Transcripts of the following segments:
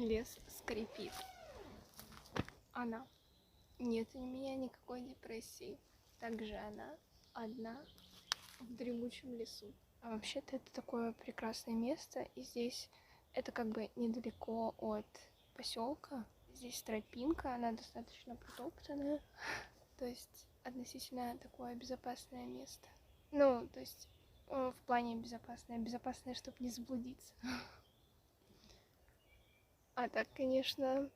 Лес скрипит. Она. Нет у меня никакой депрессии. Также она одна в дремучем лесу. А вообще-то это такое прекрасное место, и здесь это как бы недалеко от поселка. Здесь тропинка, она достаточно протоптанная, то есть относительно такое безопасное место. Ну, то есть в плане безопасное, чтобы не заблудиться. А так, конечно,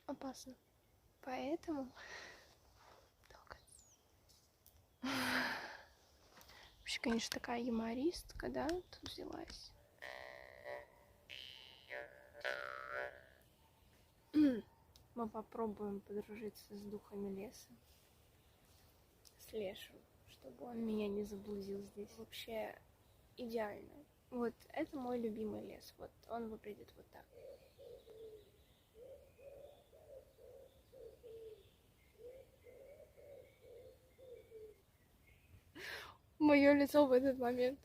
опасно. Поэтому вообще, конечно, такая юмористка, да, тут взялась. Мы попробуем подружиться с духами леса, с лешим, чтобы он меня не заблудил здесь. Вообще идеально. Вот это мой любимый лес. Вот он выглядит вот так. Мое лицо в этот момент.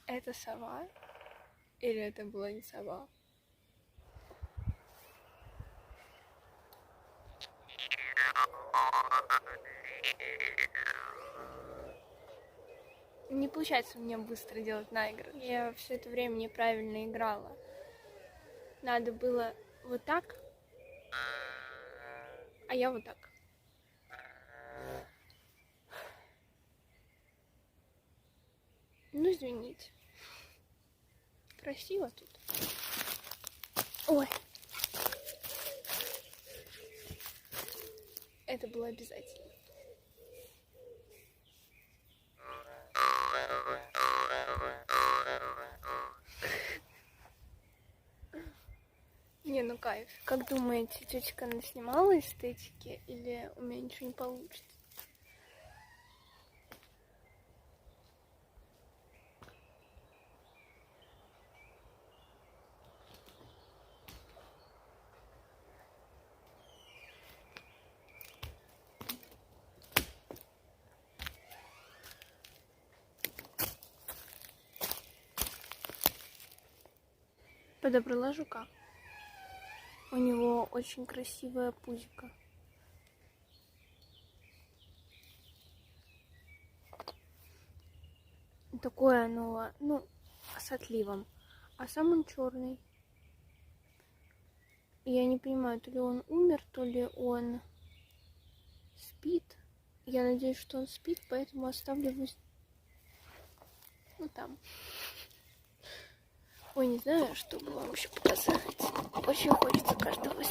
Это сова? Или это была не сова? Не получается у меня быстро делать наигрыш. Я все это время неправильно играла. Надо было вот так, а я вот так. Ну, извините. Красиво тут. Ой. Это было обязательно. Не, ну кайф. Как думаете, тетечка наснимала эстетики или у меня ничего не получится? Подобрала жука. У него очень красивое пузико. Такое оно, ну, с отливом. А сам он черный. Я не понимаю, то ли он умер, то ли он спит. Я надеюсь, что он спит, поэтому оставлю его ну там. Ой, не знаю, что бы вам еще показать. Очень хочется каждого